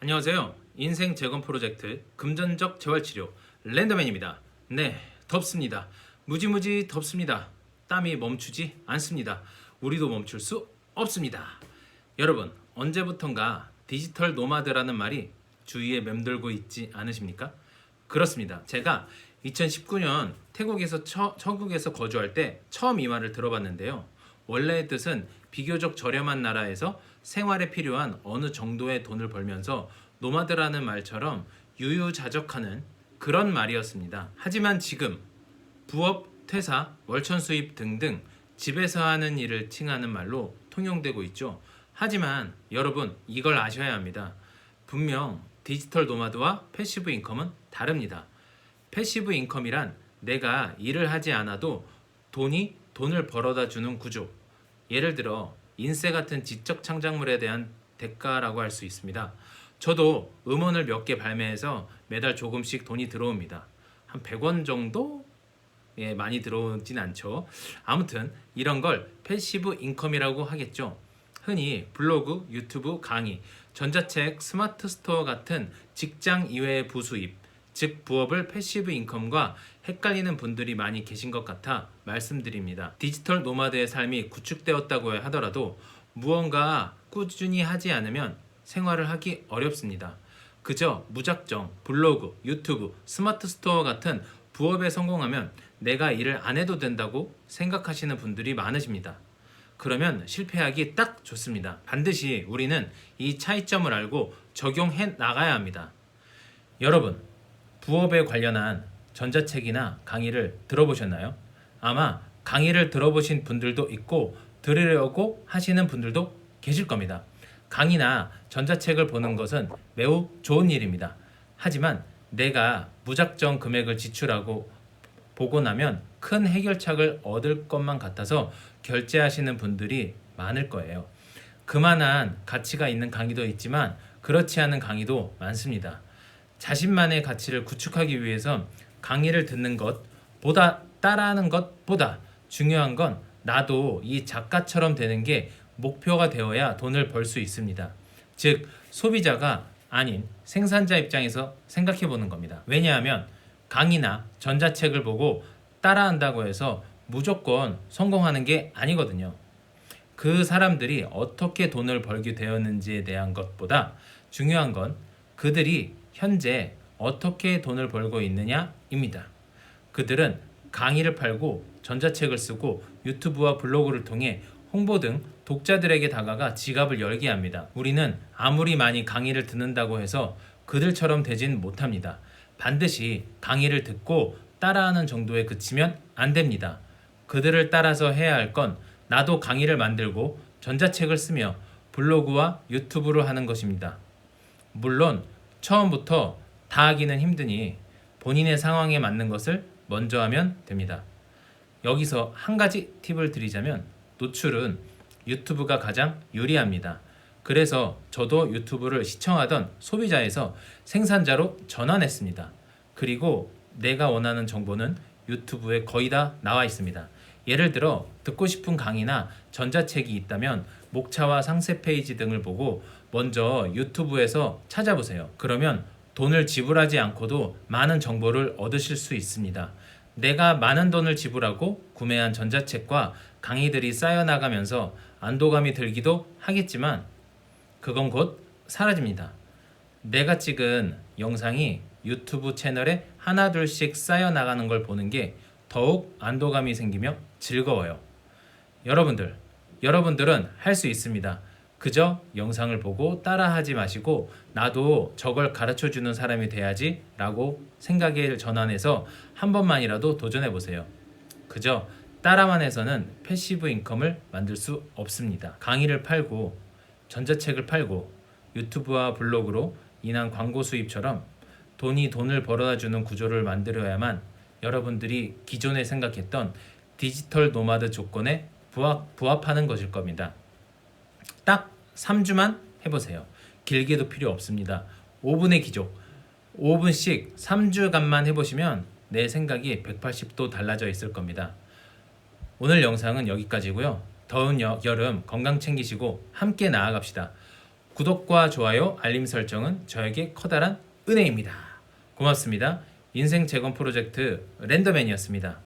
안녕하세요. 인생 재건 프로젝트 금전적 재활치료 랜더맨입니다. 네, 덥습니다. 무지무지 덥습니다. 땀이 멈추지 않습니다. 우리도 멈출 수 없습니다. 여러분, 언제부턴가 디지털 노마드라는 말이 주위에 맴돌고 있지 않으십니까? 그렇습니다. 제가 2019년 태국에서 서국에서 거주할 때 처음 이 말을 들어봤는데요. 원래의 뜻은 비교적 저렴한 나라에서 생활에 필요한 어느 정도의 돈을 벌면서 노마드라는 말처럼 유유자적하는 그런 말이었습니다. 하지만 지금 부업, 퇴사, 월천 수입 등등 집에서 하는 일을 칭하는 말로 통용되고 있죠. 하지만 여러분, 이걸 아셔야 합니다. 분명 디지털 노마드와 패시브 인컴은 다릅니다. 패시브 인컴이란 내가 일을 하지 않아도 돈이 돈을 벌어다 주는 구조. 예를 들어 인쇄 같은 지적 창작물에 대한 대가라고 할 수 있습니다. 저도 음원을 몇 개 발매해서 매달 조금씩 돈이 들어옵니다. 한 100원 정도? 예, 많이 들어오진 않죠. 아무튼 이런 걸 패시브 인컴이라고 하겠죠. 흔히 블로그, 유튜브, 강의, 전자책, 스마트 스토어 같은 직장 이외의 부수입, 즉 부업을 패시브 인컴과 헷갈리는 분들이 많이 계신 것 같아 말씀드립니다. 디지털 노마드의 삶이 구축되었다고 하더라도 무언가 꾸준히 하지 않으면 생활을 하기 어렵습니다. 그저 무작정 블로그, 유튜브, 스마트 스토어 같은 부업에 성공하면 내가 일을 안 해도 된다고 생각하시는 분들이 많으십니다. 그러면 실패하기 딱 좋습니다. 반드시 우리는 이 차이점을 알고 적용해 나가야 합니다. 여러분, 부업에 관련한 전자책이나 강의를 들어보셨나요? 아마 강의를 들어보신 분들도 있고 들으려고 하시는 분들도 계실 겁니다. 강의나 전자책을 보는 것은 매우 좋은 일입니다. 하지만 내가 무작정 금액을 지출하고 보고 나면 큰 해결책을 얻을 것만 같아서 결제하시는 분들이 많을 거예요. 그만한 가치가 있는 강의도 있지만 그렇지 않은 강의도 많습니다. 자신만의 가치를 구축하기 위해선 강의를 듣는 것보다 따라하는 것보다 중요한 건 나도 이 작가처럼 되는 게 목표가 되어야 돈을 벌 수 있습니다. 즉 소비자가 아닌 생산자 입장에서 생각해 보는 겁니다. 왜냐하면 강의나 전자책을 보고 따라한다고 해서 무조건 성공하는 게 아니거든요. 그 사람들이 어떻게 돈을 벌게 되었는지에 대한 것보다 중요한 건 그들이 현재 어떻게 돈을 벌고 있느냐입니다. 그들은 강의를 팔고 전자책을 쓰고 유튜브와 블로그를 통해 홍보 등 독자들에게 다가가 지갑을 열게 합니다. 우리는 아무리 많이 강의를 듣는다고 해서 그들처럼 되진 못합니다. 반드시 강의를 듣고 따라하는 정도에 그치면 안 됩니다. 그들을 따라서 해야 할 건 나도 강의를 만들고 전자책을 쓰며 블로그와 유튜브를 하는 것입니다. 물론 처음부터 다 하기는 힘드니 본인의 상황에 맞는 것을 먼저 하면 됩니다. 여기서 한 가지 팁을 드리자면 노출은 유튜브가 가장 유리합니다. 그래서 저도 유튜브를 시청하던 소비자에서 생산자로 전환했습니다. 그리고 내가 원하는 정보는 유튜브에 거의 다 나와 있습니다. 예를 들어 듣고 싶은 강의나 전자책이 있다면 목차와 상세 페이지 등을 보고 먼저 유튜브에서 찾아보세요. 그러면 돈을 지불하지 않고도 많은 정보를 얻으실 수 있습니다. 내가 많은 돈을 지불하고 구매한 전자책과 강의들이 쌓여나가면서 안도감이 들기도 하겠지만 그건 곧 사라집니다. 내가 찍은 영상이 유튜브 채널에 하나둘씩 쌓여나가는 걸 보는 게 더욱 안도감이 생기며 즐거워요. 여러분들은 할 수 있습니다. 그저 영상을 보고 따라하지 마시고 나도 저걸 가르쳐주는 사람이 돼야지 라고 생각을 전환해서 한 번만이라도 도전해보세요. 그저 따라만 해서는 패시브 인컴을 만들 수 없습니다. 강의를 팔고 전자책을 팔고 유튜브와 블로그로 인한 광고 수입처럼 돈이 돈을 벌어다주는 구조를 만들어야만 여러분들이 기존에 생각했던 디지털 노마드 조건에 부합하는 것일 겁니다. 딱 3주만 해보세요. 길게도 필요 없습니다. 5분의 기적. 5분씩 3주간만 해보시면 내 생각이 180도 달라져 있을 겁니다. 오늘 영상은 여기까지고요. 더운 여름 건강 챙기시고 함께 나아갑시다. 구독과 좋아요, 알림 설정은 저에게 커다란 은혜입니다. 고맙습니다. 인생 재건 프로젝트 랜더맨이었습니다.